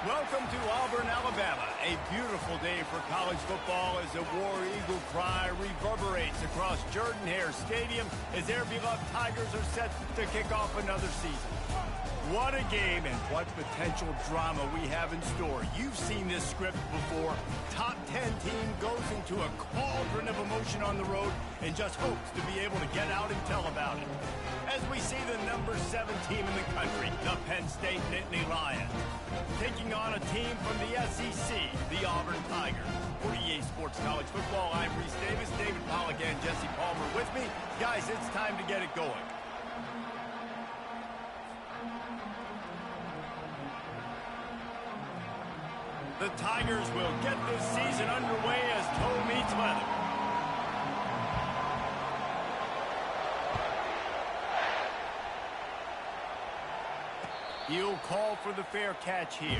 Welcome to Auburn, Alabama. A beautiful day for college football as the War Eagle cry reverberates across Jordan-Hare Stadium as their beloved Tigers are set to kick off another season. What a game and what potential drama we have in store. You've seen this script before. Top 10 team goes into a cauldron of emotion on the road and just hopes to be able to get out and tell about it. As we see the number 7 team in the country, the Penn State Nittany Lions, taking on a team from the SEC, the Auburn Tigers. For EA Sports College Football, I'm Reese Davis, David Pollack, and Jesse Palmer with me. Guys, it's time to get it going. The Tigers will get this season underway as toe meets leather. He'll call for the fair catch here.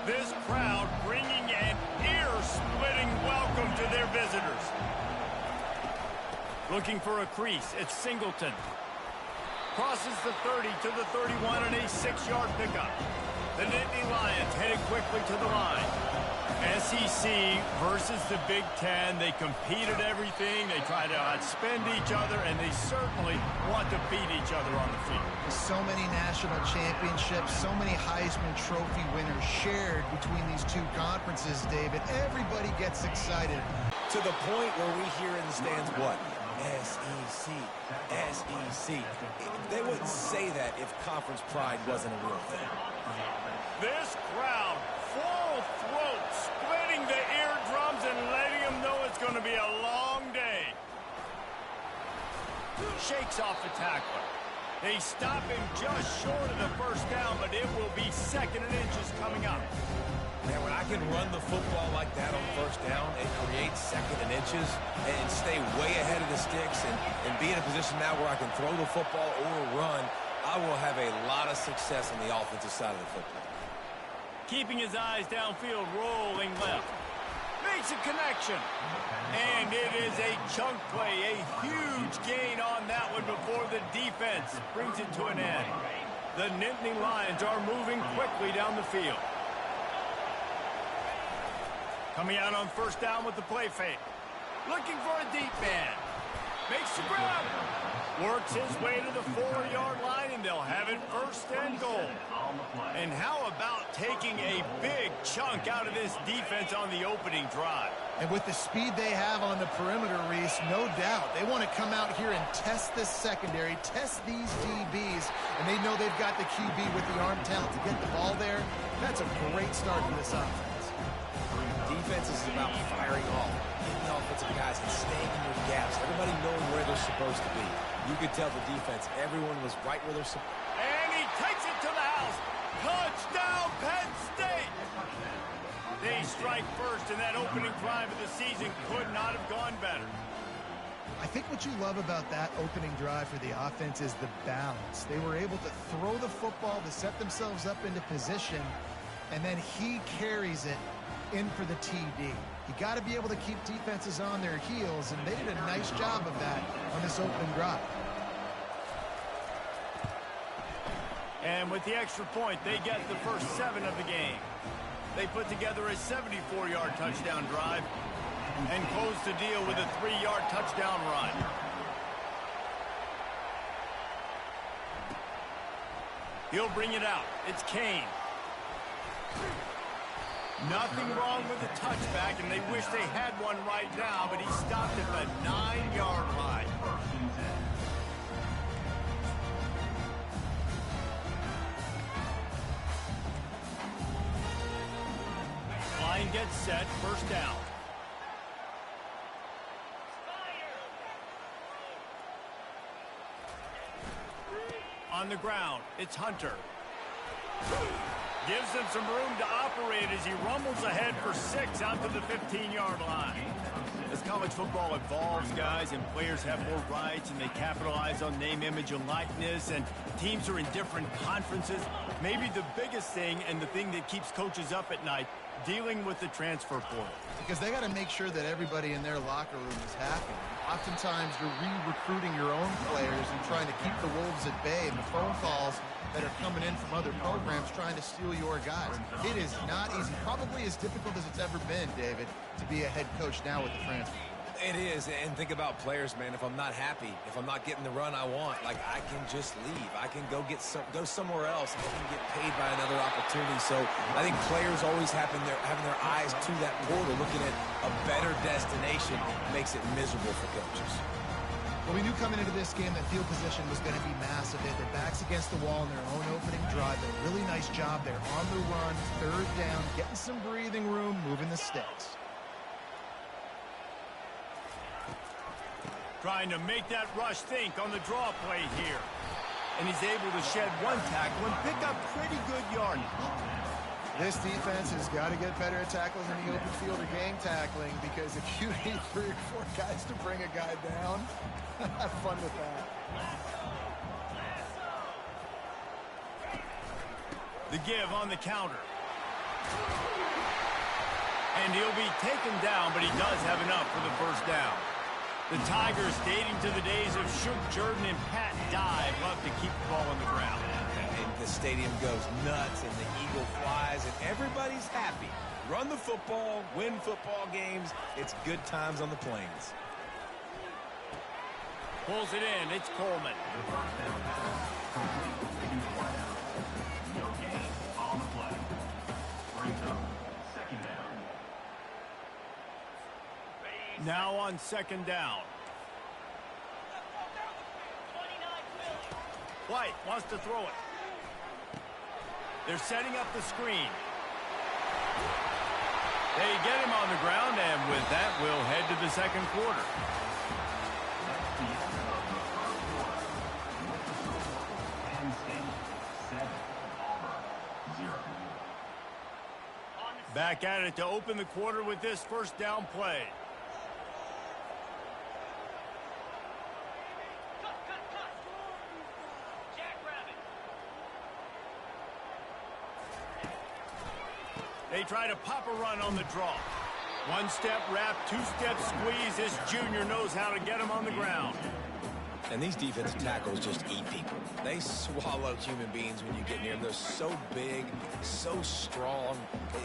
This crowd bringing an ear-splitting welcome to their visitors. Looking for a crease, it's Singleton. Crosses the 30 to the 31 and a 6-yard pickup. The Nittany Lions headed quickly to the line. SEC versus the Big Ten. They compete at everything. They try to outspend each other, and they certainly want to beat each other on the field. So many national championships, so many Heisman Trophy winners shared between these two conferences, David. Everybody gets excited. To the point where we hear in the stands what? SEC, SEC. They wouldn't say that if conference pride wasn't a real thing. This crowd, full throat, splitting the eardrums and letting them know it's going to be a long day. Shakes off the tackler. They stop him just short of the first down, but it will be 2nd and inches coming up. Man, when I can run the football like that on first down and create 2nd and inches and stay way ahead of the sticks and be in a position now where I can throw the football or run, I will have a lot of success on the offensive side of the football. Keeping his eyes downfield, rolling left. Makes a connection. And it is a chunk play, a huge gain on that one before the defense brings it to an end. The Nittany Lions are moving quickly down the field. Coming out on first down with the play fake. Looking for a deep man. Makes the grab. Works his way to the 4-yard line, and they'll have it 1st and goal. And how about taking a big chunk out of this defense on the opening drive? And with the speed they have on the perimeter, Reese, no doubt, they want to come out here and test this secondary, test these DBs, and they know they've got the QB with the arm talent to get the ball there. That's a great start for this offense. Defense is about firing off, getting the offensive guys and staying in their gaps. Everybody knowing where they're supposed to be. You could tell the defense, everyone was right where they're supposed to be. And he takes it to the house. Touchdown, Penn State! They strike first, and that opening drive of the season could not have gone better. I think what you love about that opening drive for the offense is the balance. They were able to throw the football to set themselves up into position, and then he carries it in for the TD. You got to be able to keep defenses on their heels, and they did a nice job of that on this opening drive. And with the extra point, they get the first 7 of the game. They put together a 74-yard touchdown drive and close the deal with a 3-yard touchdown run. He'll bring it out. It's Kane. Nothing wrong with the touchback, and they wish they had one right now, but he stopped at the 9-yard line. Line gets set, first down. On the ground, it's Hunter. Gives him some room to operate as he rumbles ahead for 6 out to the 15-yard line. As college football evolves, guys, and players have more rights and they capitalize on name, image, and likeness, and teams are in different conferences, maybe the biggest thing and the thing that keeps coaches up at night, dealing with the transfer portal. Because they got to make sure that everybody in their locker room is happy. Oftentimes, you're re-recruiting your own players and trying to keep the Wolves at bay, and the phone calls that are coming in from other programs trying to steal your guys. It is not easy. Probably as difficult as it's ever been, David, to be a head coach now with the transfer. It is, and think about players, man. If I'm not happy, if I'm not getting the run I want, like, I can just leave. I can go somewhere else. I can get paid by another opportunity. So I think players always having their eyes to that portal, looking at a better destination, makes it miserable for coaches. Well, we knew coming into this game that field position was going to be massive. They had their backs against the wall in their own opening drive. Did a really nice job there on the run, third down, getting some breathing room, moving the sticks. Trying to make that rush think on the draw play here. And he's able to shed one tackle and pick up pretty good yardage. This defense has got to get better at tackling in the open field or game tackling, because if you need 3 or 4 guys to bring a guy down, have fun with that. The give on the counter. And he'll be taken down, but he does have enough for the first down. The Tigers, dating to the days of Shook Jordan and Pat Dye, love to keep the ball on the ground. And the stadium goes nuts, and the eagle flies, and everybody's happy. Run the football, win football games. It's good times on the plains. Pulls it in. It's Coleman. Now on second down. White wants to throw it. They're setting up the screen. They get him on the ground, and with that, we'll head to the second quarter. Back at it to open the quarter with this first down play. They try to pop a run on the draw. One step wrap, 2-step squeeze. This junior knows how to get him on the ground. And these defensive tackles just eat people. They swallow human beings when you get near them. They're so big, so strong.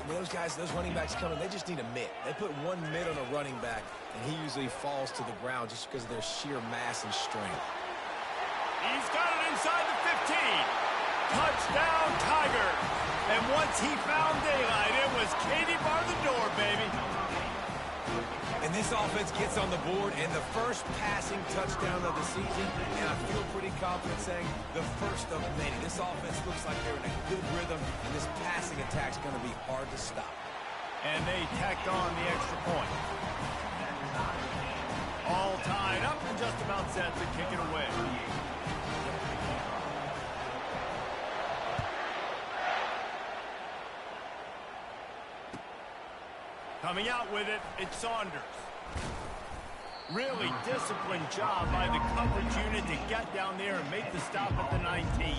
When those guys, those running backs come in, they just need a mitt. They put one mitt on a running back, and he usually falls to the ground just because of their sheer mass and strength. He's got it inside the 15. Touchdown, Tiger. And once he found daylight, it was Katie bar the door, baby. And this offense gets on the board, and the first passing touchdown of the season, and I feel pretty confident saying the first of many. This offense looks like they're in a good rhythm, and this passing attack's going to be hard to stop. And they tacked on the extra point. All tied up and just about set to kick it away. Coming out with it, it's Saunders. Really disciplined job by the coverage unit to get down there and make the stop at the 19.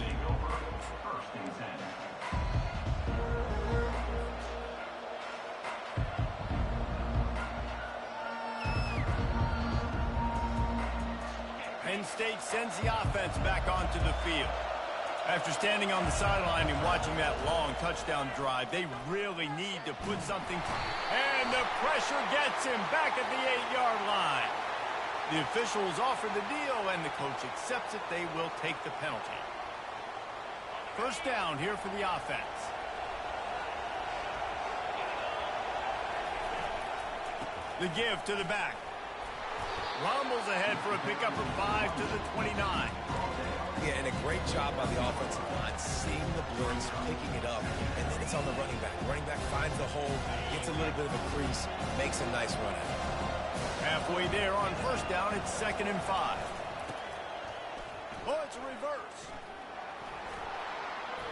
Penn State sends the offense back onto the field. After standing on the sideline and watching that long touchdown drive, they really need to put something. And the pressure gets him back at the 8-yard line. The officials offer the deal, and the coach accepts it. They will take the penalty. First down here for the offense. The give to the back. Rumbles ahead for a pickup of 5 to the 29. Yeah, and a great job by the offensive line, seeing the blitz, picking it up, and then it's on the running back. Running back finds the hole, gets a little bit of a crease, makes a nice run at it. Halfway there on first down, it's 2nd and 5. Oh, it's a reverse.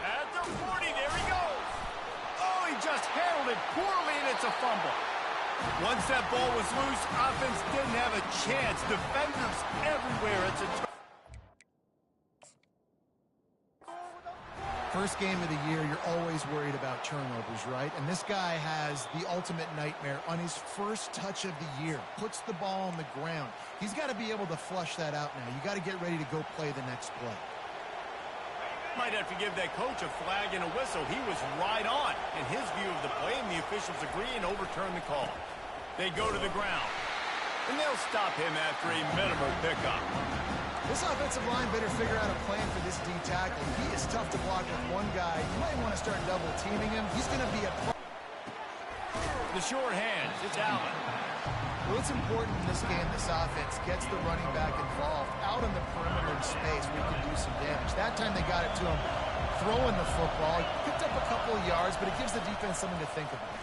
At the 40, there he goes. Oh, he just handled it poorly, and it's a fumble. Once that ball was loose, offense didn't have a chance. Defenders everywhere. It's a First game of the year, you're always worried about turnovers, right? And this guy has the ultimate nightmare on his first touch of the year. Puts the ball on the ground. He's got to be able to flush that out now. You got to get ready to go play the next play. Might have to give that coach a flag and a whistle. He was right on in his view of the play, and the officials agree and overturn the call. They go to the ground, and they'll stop him after a minimal pickup. This offensive line better figure out a plan for this D tackle. He is tough to block with one guy. You might want to start double teaming him. He's going to be a... The short hands, it's Allen. Well, it's important in this game this offense gets the running back involved out on the perimeter in space where he can do some damage. That time they got it to him throwing the football. Picked up a couple of yards, but it gives the defense something to think about.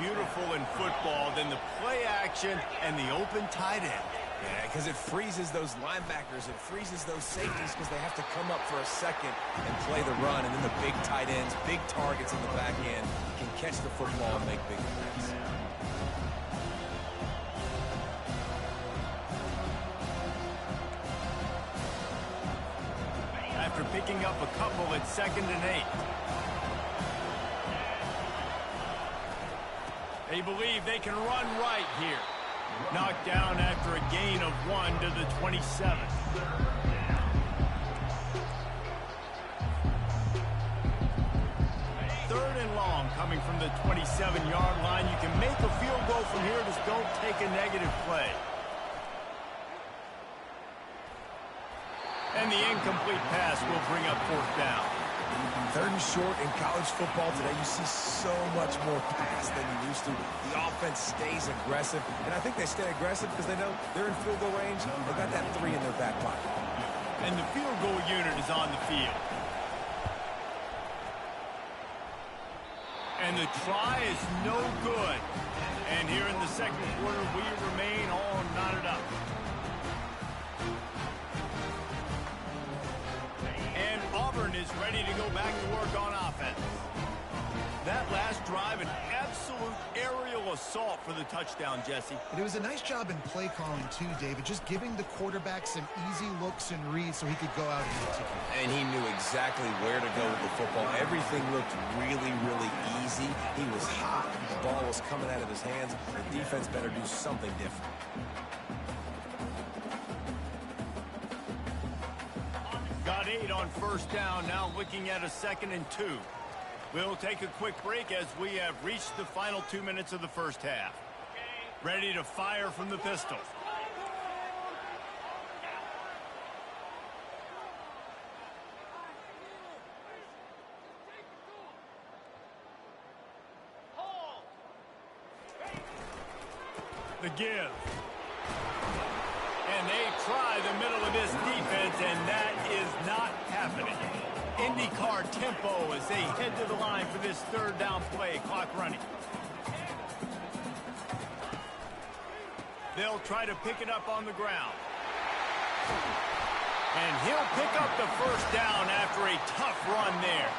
Beautiful in football, then the play action and the open tight end. Yeah, because it freezes those linebackers. It freezes those safeties because they have to come up for a second and play the run. And then the big tight ends, big targets in the back end can catch the football and make big plays. After picking up a couple at 2nd and 8. They believe they can run right here. Knocked down after a gain of 1 to the 27. Third and long coming from the 27-yard line. You can make a field goal from here, just don't take a negative play. And the incomplete pass will bring up 4th down. 3rd and short in college football today, you see so much more pass than you used to. The offense stays aggressive, and I think they stay aggressive because they know they're in field goal range. They got that 3 in their back pocket. And the field goal unit is on the field. And the try is no good. And here in the 2nd quarter, we remain all knotted up. And Auburn is ready to go back to work on offense. That last drive, an absolute aerial assault for the touchdown, Jesse. But it was a nice job in play calling too, David, just giving the quarterback some easy looks and reads so he could go out and execute. And he knew exactly where to go with the football. Everything looked really, really easy. He was hot. The ball was coming out of his hands. The defense better do something different. Got 8 on 1st down, now looking at a 2nd and 2. We'll take a quick break as we have reached the final 2 minutes of the first half. Ready to fire from the pistol. The give. And they try the middle of this defense, and that is not happening. IndyCar tempo as they head to the line for this 3rd down play. Clock running. They'll try to pick it up on the ground. And he'll pick up the 1st down after a tough run there.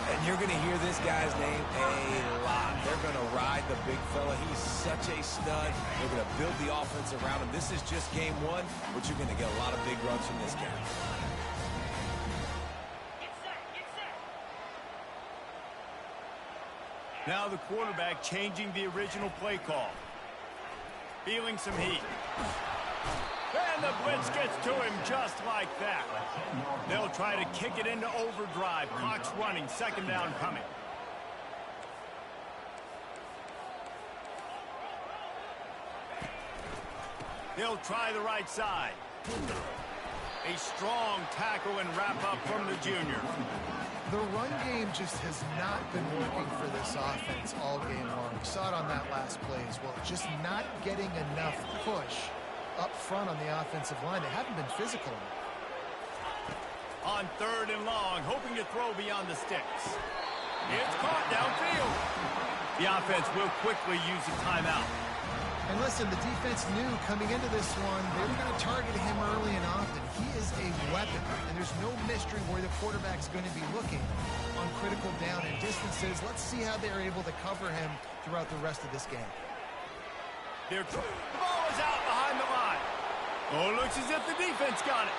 And you're going to hear this guy's name a lot. They're going to ride the big fella. He's such a stud. They're going to build the offense around him. This is just game 1, but you're going to get a lot of big runs from this guy. Now the quarterback changing the original play call. Feeling some heat. And the blitz gets to him just like that. They'll try to kick it into overdrive. Clock's running. 2nd down coming. They'll try the right side. A strong tackle and wrap up from the junior. The run game just has not been working for this offense all game long. We saw it on that last play as well. Just not getting enough push up front on the offensive line. They haven't been physical. On 3rd and long, hoping to throw beyond the sticks. It's caught downfield. The offense will quickly use a timeout. And listen, the defense knew coming into this one, they were going to target him early and often. He is a weapon, and there's no mystery where the quarterback's going to be looking on critical down and distances. Let's see how they're able to cover him throughout the rest of this game. The ball is out behind the line. Oh, it looks as if the defense got it.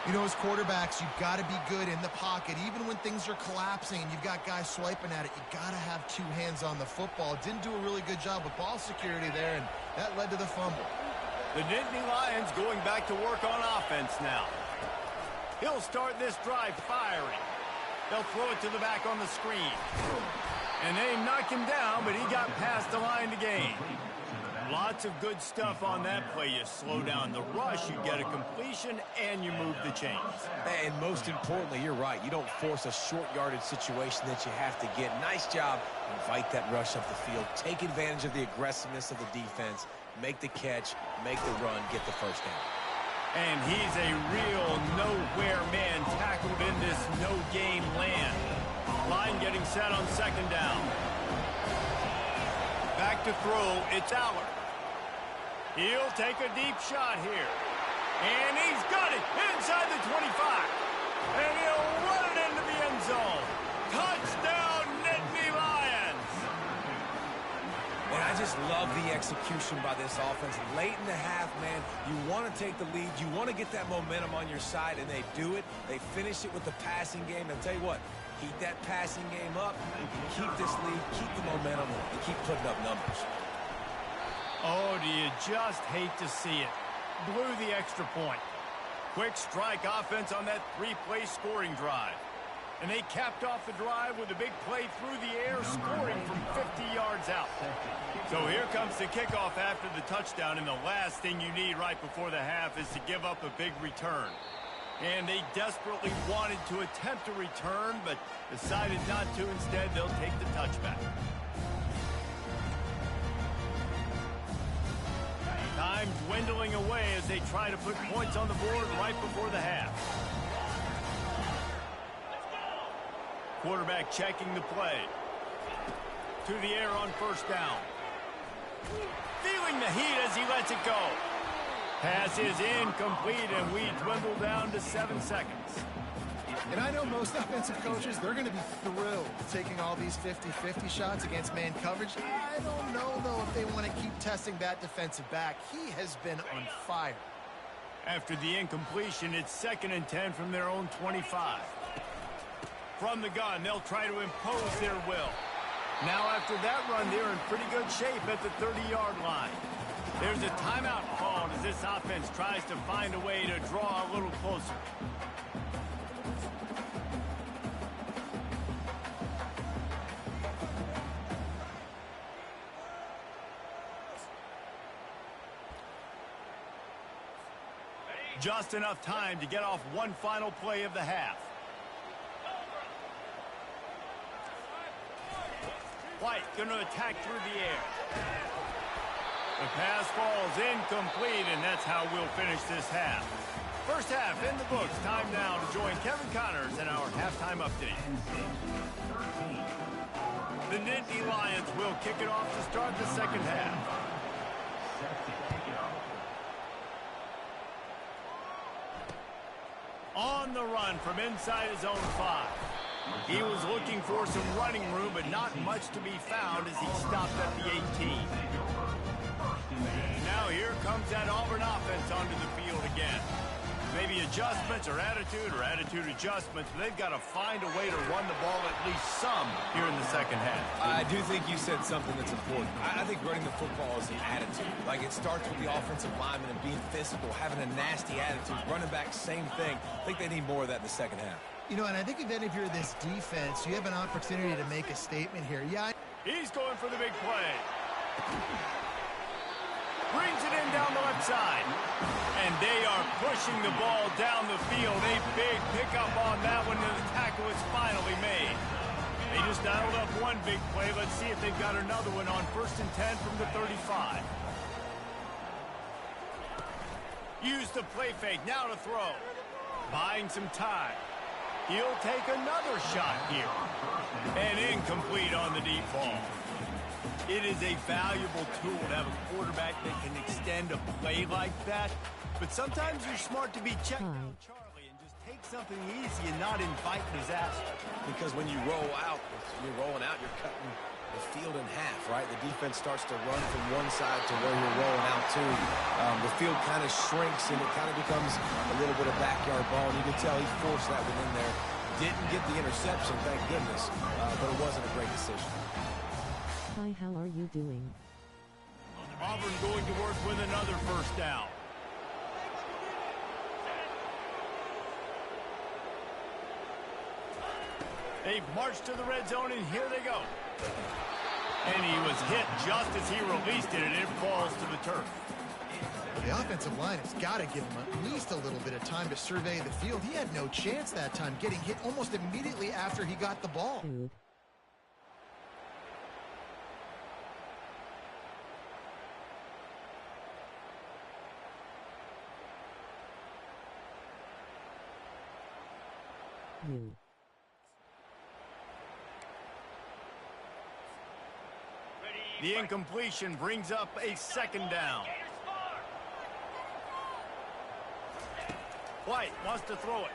You know, as quarterbacks, you've got to be good in the pocket. Even when things are collapsing and you've got guys swiping at it, you got to have two hands on the football. Didn't do a really good job with ball security there, and that led to the fumble. The Nittany Lions going back to work on offense now. He'll start this drive firing. They'll throw it to the back on the screen. And they knock him down, but he got past the line to gain. Lots of good stuff on that play. You slow down the rush, you get a completion, and you move the chains. And most importantly, you're right. You don't force a short yardage situation that you have to get. Nice job. Invite that rush up the field. Take advantage of the aggressiveness of the defense. Make the catch, make the run, get the first down. And he's a real nowhere man tackled in this no-game land. Line getting set on second down. Back to throw, it's Aller. He'll take a deep shot here. And he's got it inside the 25. And he'll run it into the end zone. Touchdown, Nittany Lions! And I just love the execution by this offense. Late in the half, man, you want to take the lead. You want to get that momentum on your side, and they do it. They finish it with the passing game. And I'll tell you what, keep that passing game up. You can keep this lead, keep the momentum, and keep putting up numbers. Oh, do you just hate to see it? Blew the extra point. Quick strike offense on that three-play scoring drive. And they capped off the drive with a big play through the air, scoring from 50 yards out. So here comes the kickoff after the touchdown, and the last thing you need right before the half is to give up a big return. And they desperately wanted to attempt a return, but decided not to. Instead, they'll take the touchback. Time dwindling away as they try to put points on the board right before the half. Quarterback checking the play. To the air on first down. Feeling the heat as he lets it go. Pass is incomplete, and we dwindle down to 7 seconds. And I know most offensive coaches, they're going to be thrilled taking all these 50-50 shots against man coverage. I don't know, though, if they want to keep testing that defensive back. He has been on fire. After the incompletion, it's 2nd and 10 from their own 25. From the gun, they'll try to impose their will. Now, after that run, they're in pretty good shape at the 30-yard line. There's a timeout called as this offense tries to find a way to draw a little closer. Just enough time to get off one final play of the half. White going to attack through the air. The pass falls incomplete, and that's how we'll finish this half. First half in the books. Time now to join Kevin Connors in our halftime update. The Nittany Lions will kick it off to start the second half. On the run from inside his own 5. He was looking for some running room, but not much to be found as he stopped at the 18. Now here comes that Auburn offense onto the field again. Maybe adjustments or attitude adjustments, but they've got to find a way to run the ball at least some here in the second half. I do think you said something that's important. I think running the football is an attitude. Like, it starts with the offensive lineman and being physical, having a nasty attitude. Running back, same thing. I think they need more of that in the second half. You know, and I think that if you're this defense, you have an opportunity to make a statement here. Yeah. He's going for the big play. Brings it in down the left side. And they are pushing the ball down the field. A big pickup on that one, and the tackle is finally made. They just dialed up one big play. Let's see if they've got another one on 1st and 10 from the 35. Use the play fake, now to throw. Buying some time. He'll take another shot here. And incomplete on the deep ball. It is a valuable tool to have a quarterback that can extend a play like that. But sometimes you're smart to be checked out, Charlie, and just take something easy and not invite disaster. Because when you roll out, you're rolling out, you're cutting the field in half, right? The defense starts to run from one side to where you're rolling out to. The field kind of shrinks, and it kind of becomes a little bit of backyard ball. And you can tell he forced that one in there. Didn't get the interception, thank goodness, but it wasn't a great decision. Hi, how are you doing? Auburn going to work with another first down. They've marched to the red zone, and here they go. And he was hit just as he released it, and it falls to the turf. The offensive line has got to give him at least a little bit of time to survey the field. He had no chance that time, getting hit almost immediately after he got the ball. Dude. You. The incompletion brings up a second down. White wants to throw it.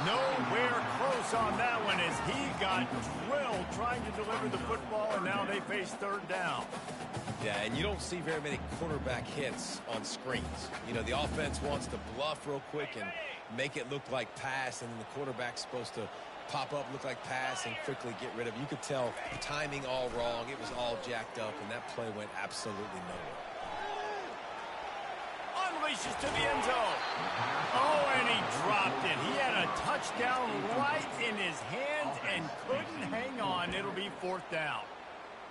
Nowhere close on that one as he got drilled trying to deliver the football, and now they face third down. Yeah, and you don't see very many quarterback hits on screens. You know, the offense wants to bluff real quick and make it look like pass, and then the quarterback's supposed to pop up, look like pass, and quickly get rid of it. You could tell timing all wrong. It was all jacked up, and that play went absolutely nowhere. Unleashes to the end zone. Oh, and he dropped it. He had a touchdown right in his hands and couldn't hang on. It'll be fourth down.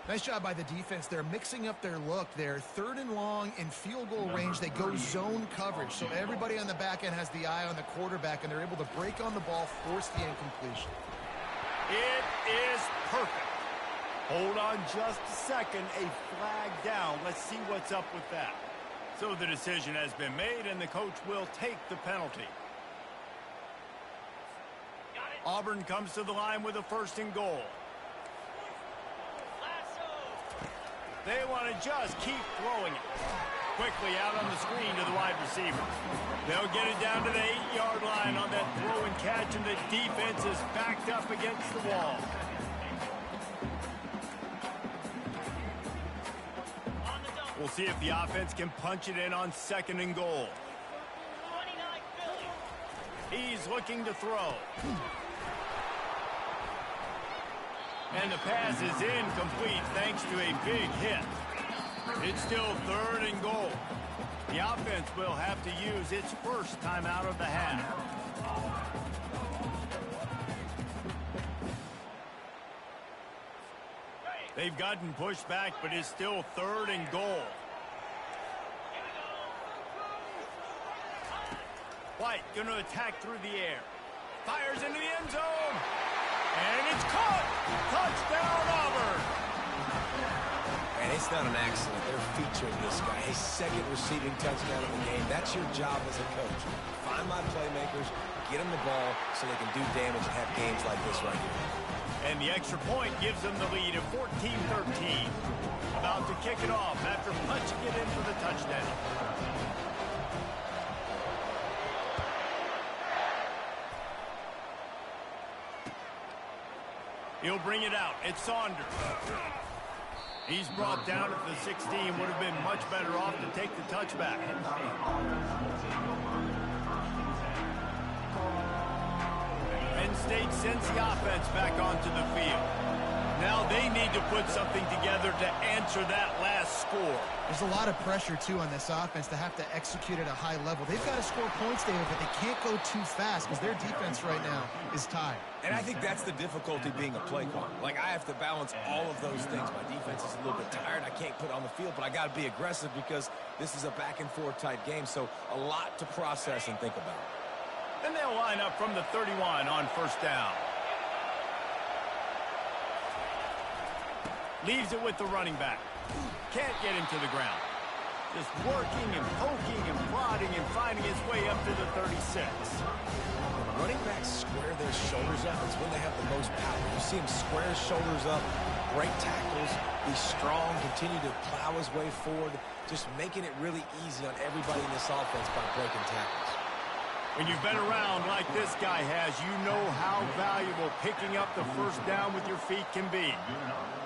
Nice job by the defense. They're mixing up their look there. Third and long in field goal range. They go zone coverage. So everybody on the back end has the eye on the quarterback, and they're able to break on the ball, force the incompletion. It is perfect. Hold on just a second. A flag down. Let's see what's up with that. So the decision has been made, and the coach will take the penalty. Auburn comes to the line with a first and goal. They want to just keep throwing it. Quickly out on the screen to the wide receiver. They'll get it down to the 8-yard line on that throw and catch, and the defense is backed up against the wall. We'll see if the offense can punch it in on second and goal. He's looking to throw. And the pass is incomplete thanks to a big hit. It's still third and goal. The offense will have to use its first timeout of the half. They've gotten pushed back, but it's still third and goal. White going to attack through the air. Fires into the end zone. And it's caught. Touchdown, Auburn. And it's not an accident. They're featuring this guy. His second receiving touchdown of the game. That's your job as a coach. Find my playmakers, get them the ball so they can do damage and have games like this right here. And the extra point gives them the lead of 14-13. About to kick it off after punching it in for the touchdown. He'll bring it out. It's Saunders. He's brought down at the 16. Would have been much better off to take the touchback. Penn State sends the offense back onto the field. Now they need to put something together to answer that last score. There's a lot of pressure, too, on this offense to have to execute at a high level. They've got to score points, David, but they can't go too fast because their defense right now is tied. And I think that's the difficulty being a play caller. Like, I have to balance all of those things. My defense is a little bit tired. I can't put it on the field, but I got to be aggressive because this is a back-and-forth type game, so a lot to process and think about. And they'll line up from the 31 on first down. Leaves it with the running back. Can't get him to the ground. Just working and poking and prodding and finding his way up to the 36. Running backs square their shoulders up. It's when they have the most power. You see him square his shoulders up, break tackles, be strong, continue to plow his way forward, just making it really easy on everybody in this offense by breaking tackles. When you've been around like this guy has, you know how valuable picking up the first down with your feet can be.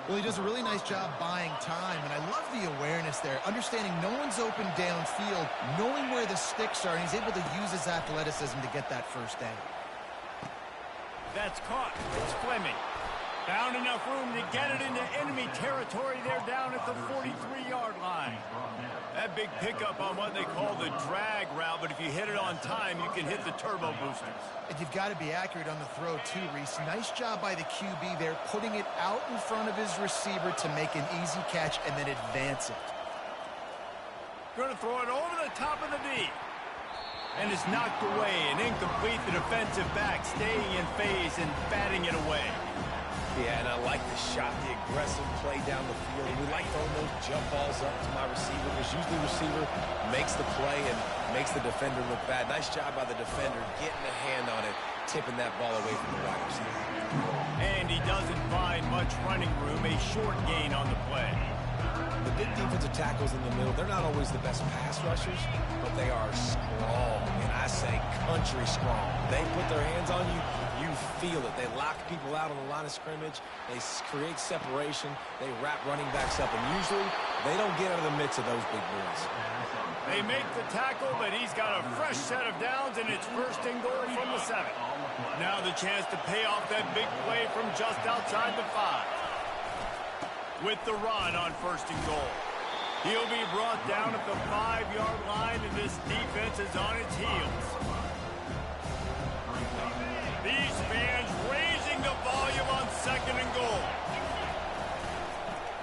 Well, he does a really nice job buying time, and I love the awareness there, understanding no one's open downfield, knowing where the sticks are, and he's able to use his athleticism to get that first down. That's caught. It's Fleming. Found enough room to get it into enemy territory there down at the 43-yard line. That big pickup on what they call the drag route, but if you hit it on time, you can hit the turbo boosters. And you've got to be accurate on the throw too, Reese. Nice job by the QB there, putting it out in front of his receiver to make an easy catch and then advance it. Going to throw it over the top of the D. And it's knocked away and incomplete. The defensive back staying in phase and batting it away. Yeah, and I like the shot, the aggressive play down the field. We like throwing those jump balls up to my receiver because usually the receiver makes the play and makes the defender look bad. Nice job by the defender getting a hand on it, tipping that ball away from the wide receiver. And he doesn't find much running room, a short gain on the play. The big defensive tackles in the middle, they're not always the best pass rushers, but they are strong, and I say country strong. They put their hands on you, you feel it. They lock people out on the line of scrimmage. They create separation. They wrap running backs up, and usually they don't get out of the midst of those big boys. They make the tackle, but he's got a fresh set of downs, and it's first and goal from the 7. Now the chance to pay off that big play from just outside the 5. With the run on first and goal. He'll be brought down at the 5-yard line, and this defense is on its heels. These fans raising the volume on second and goal.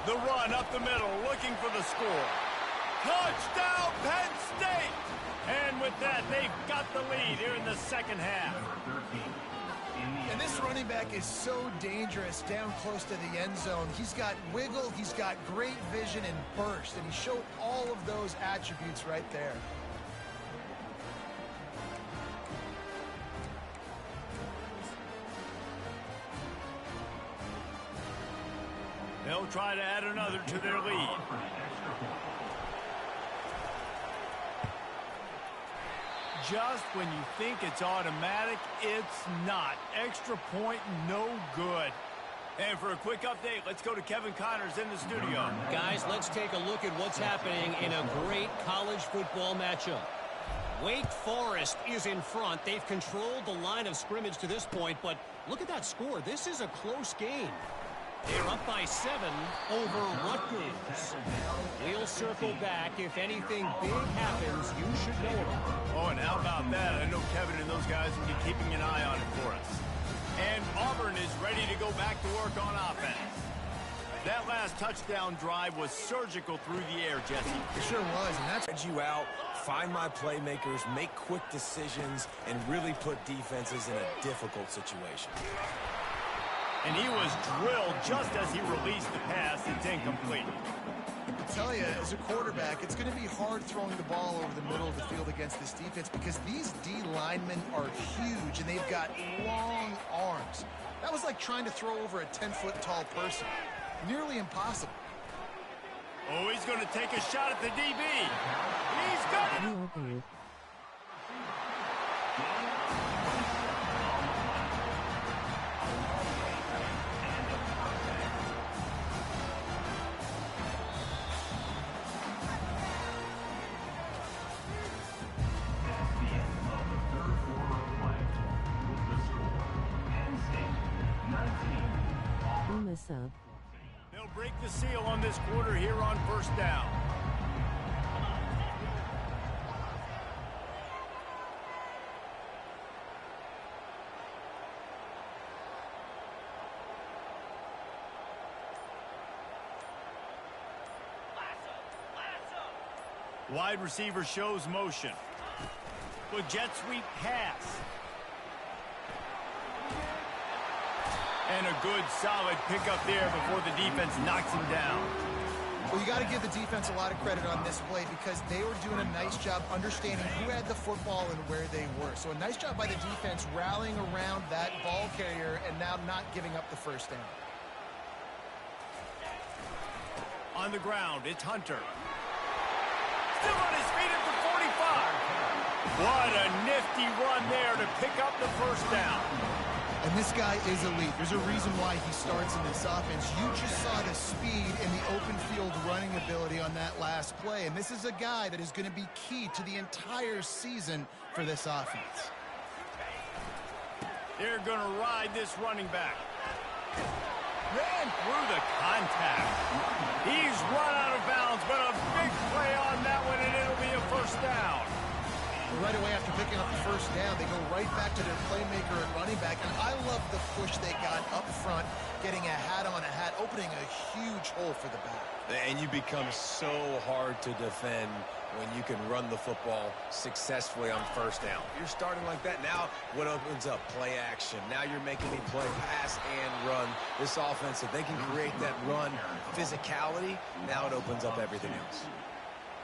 The run up the middle, looking for the score. Touchdown, Penn State! And with that, they've got the lead here in the second half. And this running back is so dangerous down close to the end zone. He's got wiggle, he's got great vision and burst, and he showed all of those attributes right there. They'll try to add another to their lead. Just when you think it's automatic, it's not. Extra point, no good. And for a quick update, let's go to Kevin Connors in the studio. Guys, let's take a look at what's happening in a great college football matchup. Wake Forest is in front. They've controlled the line of scrimmage to this point, but look at that score. This is a close game. They're up by 7 over Rutgers. We'll circle back. If anything big happens, you should know about it. Oh, and how about that? I know Kevin and those guys will be keeping an eye on it for us. And Auburn is ready to go back to work on offense. That last touchdown drive was surgical through the air, Jesse. It sure was, and that's... Spread you out, find my playmakers, make quick decisions, and really put defenses in a difficult situation. And he was drilled just as he released the pass. It's incomplete. I tell you, as a quarterback, it's going to be hard throwing the ball over the middle of the field against this defense because these D linemen are huge and they've got long arms. That was like trying to throw over a 10-foot tall person. Nearly impossible. Oh, he's going to take a shot at the DB. He's got it. Sub. They'll break the seal on this quarter here on first down. Wide receiver shows motion. With jet sweep pass. And a good, solid pickup there before the defense knocks him down. Well, you got to give the defense a lot of credit on this play because they were doing a nice job understanding who had the football and where they were. So a nice job by the defense rallying around that ball carrier and now not giving up the first down. On the ground, it's Hunter. Still on his feet at the 45. What a nifty run there to pick up the first down. And this guy is elite. There's a reason why he starts in this offense. You just saw the speed and the open field running ability on that last play. And this is a guy that is going to be key to the entire season for this offense. They're going to ride this running back. Ran through the contact. He's run out of bounds, but a big play on that one, and it'll be a first down. Right away after picking up the first down, they go right back to their playmaker and running back. And I love the push they got up front, getting a hat on a hat, opening a huge hole for the back. And you become so hard to defend when you can run the football successfully on first down. You're starting like that. Now what opens up? Play action. Now you're making me play pass and run. This offense, if they can create that run physicality, now it opens up everything else.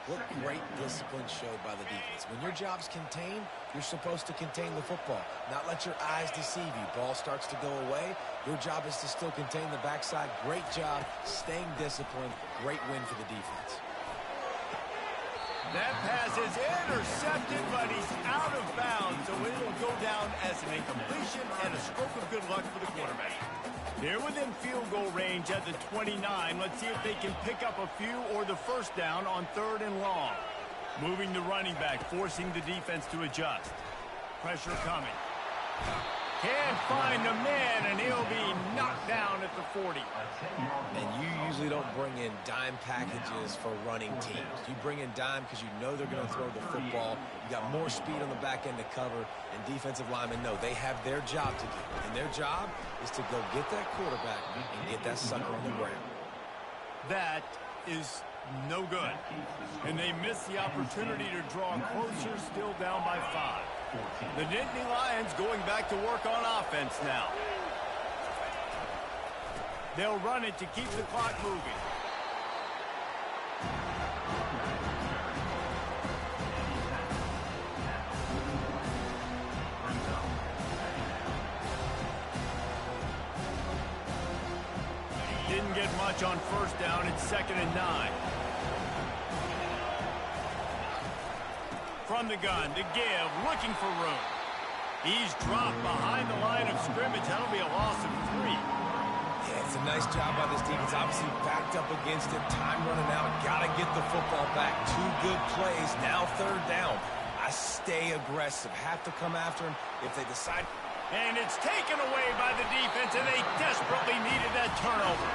What great discipline showed by the defense. When your job's contained, you're supposed to contain the football, not let your eyes deceive you. Ball starts to go away. Your job is to still contain the backside. Great job staying disciplined. Great win for the defense. That pass is intercepted, but he's out of bounds, so it'll go down as an incompletion and a stroke of good luck for the quarterback. They're within field goal range at the 29. Let's see if they can pick up a few or the first down on 3rd and long. Moving the running back, forcing the defense to adjust. Pressure coming. Can't find the man, and he'll be knocked down at the 40. And you usually don't bring in dime packages for running teams. You bring in dime because you know they're going to throw the football. You got more speed on the back end to cover, and defensive linemen know they have their job to do. And their job is to go get that quarterback and get that sucker on the ground. That is no good. And they miss the opportunity to draw closer, still down by 5. The Nittany Lions going back to work on offense now. They'll run it to keep the clock moving. Didn't get much on first down. It's 2nd and 9. From the gun to give, looking for room. He's dropped behind the line of scrimmage. That'll be a loss of 3. Yeah, it's a nice job by this defense. Obviously backed up against it. Time running out. Got to get the football back. 2 good plays. Now 3rd down. I stay aggressive. Have to come after him if they decide. And it's taken away by the defense, and they desperately needed that turnover.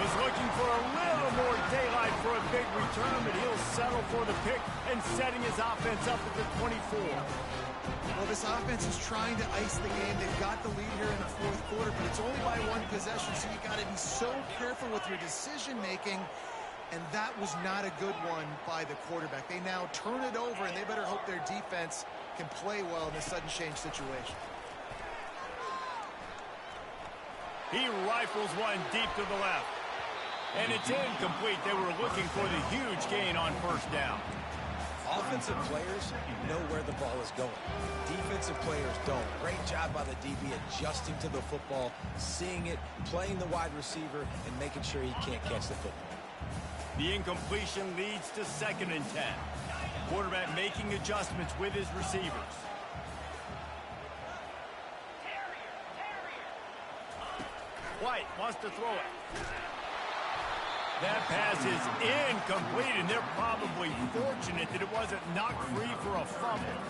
Was looking for a little more daylight for a big return, but he'll settle for the pick and setting his offense up at the 24. Well, this offense is trying to ice the game. They've got the lead here in the 4th quarter, but it's only by 1 possession, so you got to be so careful with your decision-making, and that was not a good one by the quarterback. They now turn it over, and they better hope their defense can play well in this sudden change situation. He rifles one deep to the left. And it's incomplete. They were looking for the huge gain on first down. Offensive players know where the ball is going. Defensive players don't. Great job by the DB adjusting to the football, seeing it, playing the wide receiver, and making sure he can't catch the football. The incompletion leads to 2nd and 10. Quarterback making adjustments with his receivers. White wants to throw it. That pass is incomplete, and they're probably fortunate that it wasn't knocked free for a fumble.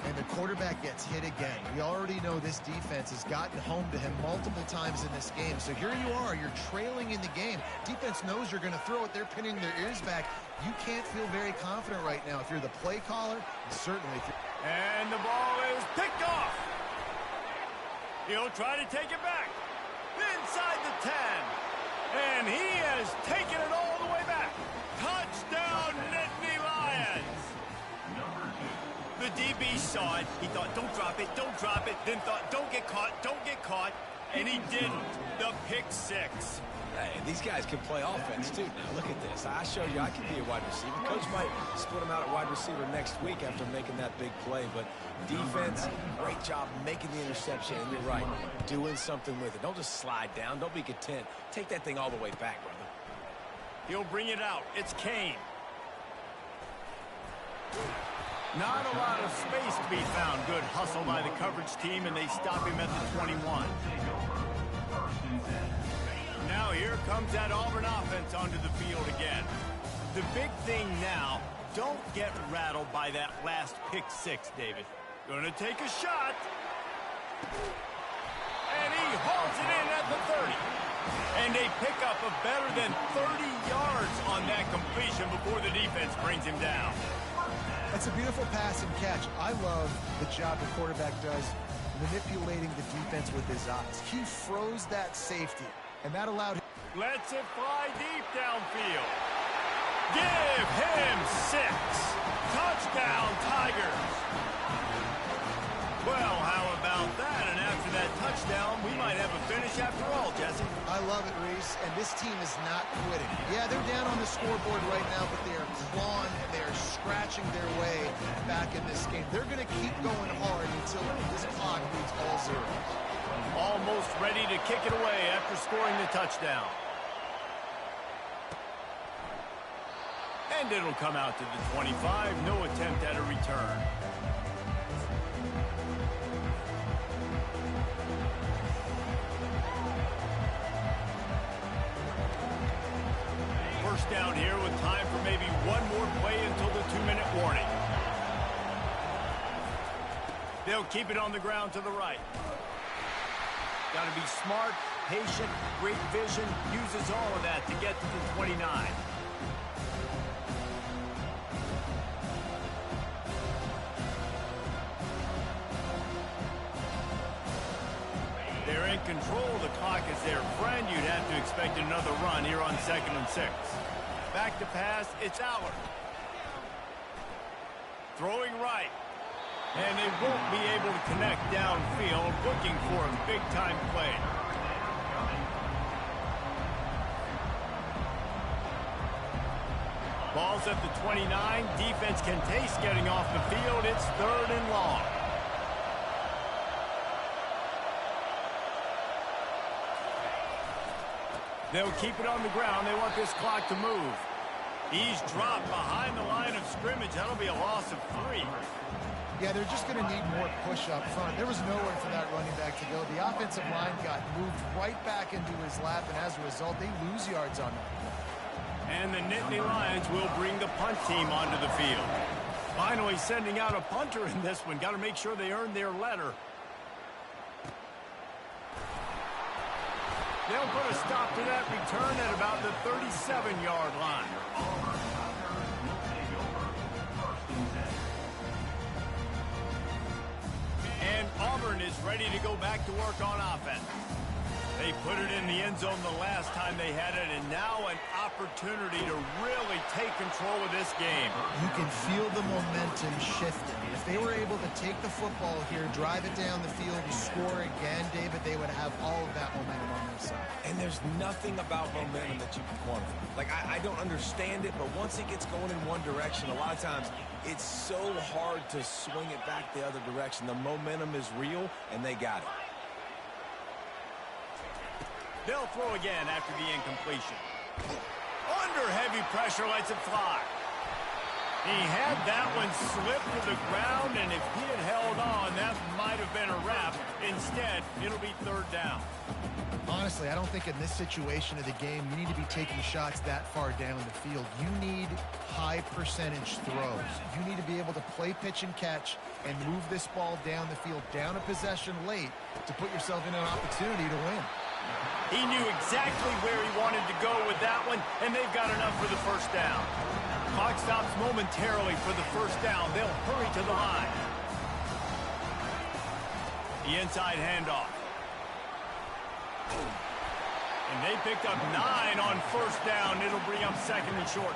And the quarterback gets hit again. We already know this defense has gotten home to him multiple times in this game. So here you are, you're trailing in the game. Defense knows you're going to throw it. They're pinning their ears back. You can't feel very confident right now if you're the play caller, and certainly if you're... And the ball is picked off. He'll try to take it back. Inside the 10. And he has taken it all the way back. Touchdown, Nittany Lions. The DB saw it. He thought, don't drop it, don't drop it. Then thought, don't get caught, don't get caught. And he didn't. The pick 6. Hey, these guys can play offense, too. Now, look at this. I showed you I can be a wide receiver. Coach might split him out at wide receiver next week after making that big play. But defense, great job making the interception. And you're right, doing something with it. Don't just slide down. Don't be content. Take that thing all the way back, brother. He'll bring it out. It's Kane. Not a lot of space to be found. Good hustle by the coverage team, and they stop him at the 21. Now here comes that Auburn offense onto the field again. The big thing now, don't get rattled by that last pick six, David. Gonna take a shot. And he hauls it in at the 30. And they pick up a better than 30 yards on that completion before the defense brings him down. That's a beautiful pass and catch. I love the job the quarterback does manipulating the defense with his eyes. He froze that safety, and that allowed him. Lets it fly deep downfield. Give him 6. Touchdown, Tigers. Well, how about that? And after that touchdown, we might have a finish after all, Jesse. I love it, Reese, and this team is not quitting. Yeah, they're down on the scoreboard right now, but they are clawing and they are scratching their way back in this game. They're going to keep going hard until this clock reads all zeros. Almost ready to kick it away after scoring the touchdown. And it'll come out to the 25. No attempt at a return. First down here with time for maybe one more play until the 2-minute warning. They'll keep it on the ground to the right. Got to be smart, patient, great vision. Uses all of that to get to the 29. They're in control. The clock is their friend. You'd have to expect another run here on 2nd and 6. Back to pass. It's Allard. Throwing right. And they won't be able to connect downfield, looking for a big-time play. Ball's at the 29. Defense can taste getting off the field. It's 3rd and long. They'll keep it on the ground. They want this clock to move. He's dropped behind the line of scrimmage. That'll be a loss of 3. Yeah, they're just going to need more push up front. There was nowhere for that running back to go. The offensive line got moved right back into his lap, and as a result, they lose yards on that. And the Nittany Lions will bring the punt team onto the field. Finally sending out a punter in this one. Got to make sure they earn their letter. They'll put a stop to that return at about the 37-yard line. And Auburn is ready to go back to work on offense. They put it in the end zone the last time they had it, and now an opportunity to really take control of this game. You can feel the momentum shifting. If they were able to take the football here, drive it down the field, and score again, David, they would have all of that momentum on their side. And there's nothing about momentum that you can quantify. Like, I don't understand it, but once it gets going in one direction, a lot of times it's so hard to swing it back the other direction. The momentum is real, and they got it. They'll throw again after the incompletion. Under heavy pressure, lets it fly. He had that one slip to the ground, and if he had held on, that might have been a wrap. Instead, it'll be 3rd down. Honestly, I don't think in this situation of the game you need to be taking shots that far down the field. You need high percentage throws. You need to be able to play pitch and catch and move this ball down the field, down a possession late to put yourself in an opportunity to win. He knew exactly where he wanted to go with that one, and they've got enough for the 1st down. Clock stops momentarily for the 1st down. They'll hurry to the line. The inside handoff. And they picked up 9 on 1st down. It'll bring up 2nd and short.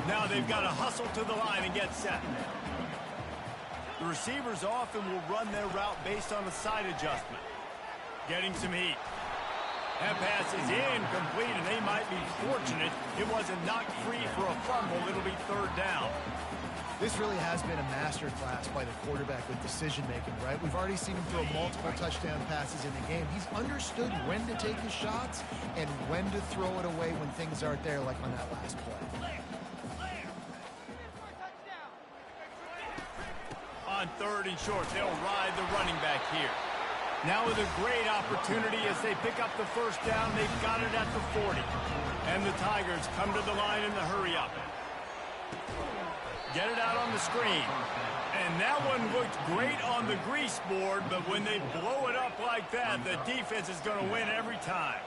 Now they've got to hustle to the line and get set. The receivers often will run their route based on a side adjustment. Getting some heat. That pass is incomplete, and they might be fortunate it wasn't knocked free for a fumble. It'll be third down. This really has been a masterclass by the quarterback with decision-making, right? We've already seen him throw multiple touchdown passes in the game. He's understood when to take his shots and when to throw it away when things aren't there, like on that last play. On third and short, they'll ride the running back here. Now with a great opportunity as they pick up the first down. They've got it at the 40. And the Tigers come to the line in the hurry-up. Get it out on the screen. And that one looked great on the grease board, but when they blow it up like that, the defense is going to win every time.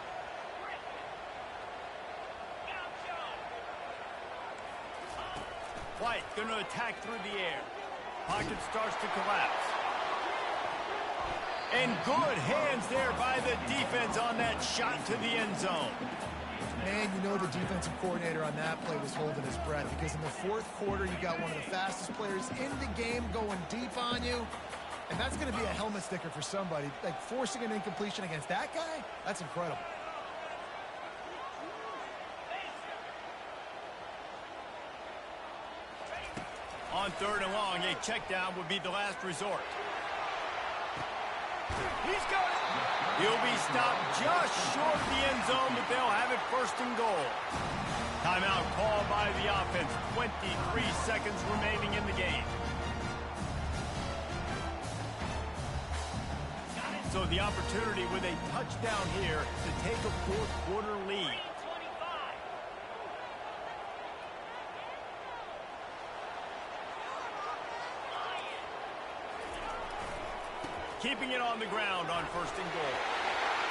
White going to attack through the air. Pocket starts to collapse. And good hands there by the defense on that shot to the end zone. And you know the defensive coordinator on that play was holding his breath, because in the fourth quarter, you got one of the fastest players in the game going deep on you. And that's going to be a helmet sticker for somebody. Like, forcing an incompletion against that guy, that's incredible. On third and long, a check down would be the last resort. He's got it. He'll be stopped just short of the end zone, but they'll have it first and goal. Timeout called by the offense. 23 seconds remaining in the game. So the opportunity with a touchdown here to take a fourth quarter lead. Keeping it on the ground on first and goal.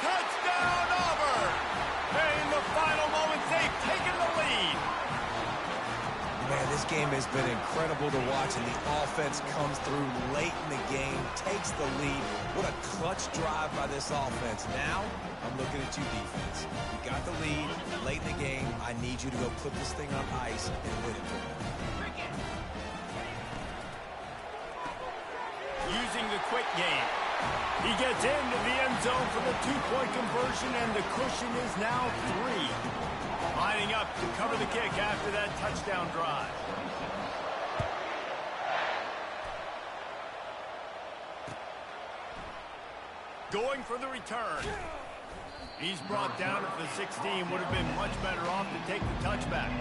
Touchdown, Auburn! And in the final moments, they've taken the lead. Man, this game has been incredible to watch, and the offense comes through late in the game, takes the lead. What a clutch drive by this offense. Now, I'm looking at you, defense. You got the lead late in the game. I need you to go put this thing on ice and win it for me. Using the quick game. He gets into the end zone for the two-point conversion, and the cushion is now 3. Lining up to cover the kick after that touchdown drive. Going for the return. He's brought down at the 16. Would have been much better off to take the touchback.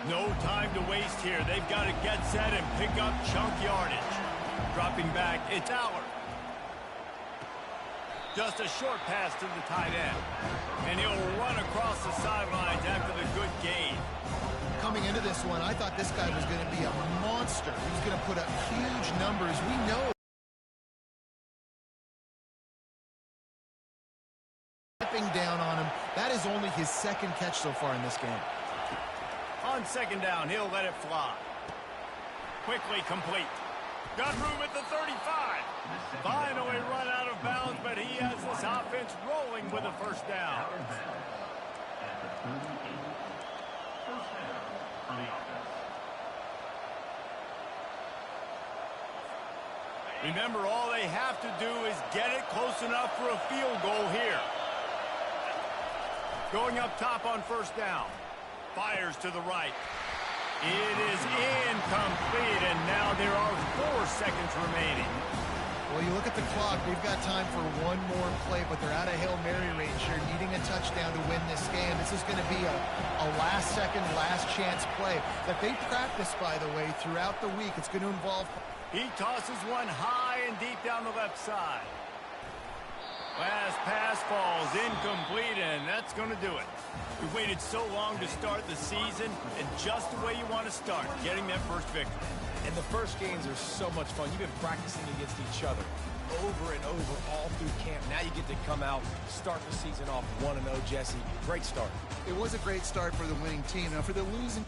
No time to waste here. They've got to get set and pick up chunk yardage. Dropping back, it's Aller. Just a short pass to the tight end. And he'll run across the sidelines after the good gain. Coming into this one, I thought this guy was going to be a monster. He was going to put up huge numbers. We know stepping down on him. That is only his second catch so far in this game. On second down, he'll let it fly. Quickly complete. Got room at the 35. Finally run out of bounds, but he has this offense rolling with a first down. Remember, all they have to do is get it close enough for a field goal here. Going up top on first down. Fires to the right. It is incomplete, and now there are 4 seconds remaining. Well, you look at the clock. We've got time for one more play, but they're out of Hail Mary range here, needing a touchdown to win this game. This is going to be a last-second, last-chance play that they practice, by the way, throughout the week. It's going to involve... He tosses one high and deep down the left side. Last pass falls incomplete, and that's going to do it. We've waited so long to start the season, and just the way you want to start, getting that first victory. And the first games are so much fun. You've been practicing against each other over and over all through camp. Now you get to come out, start the season off 1-0, Jesse. Great start. It was a great start for the winning team. Now, for the losing...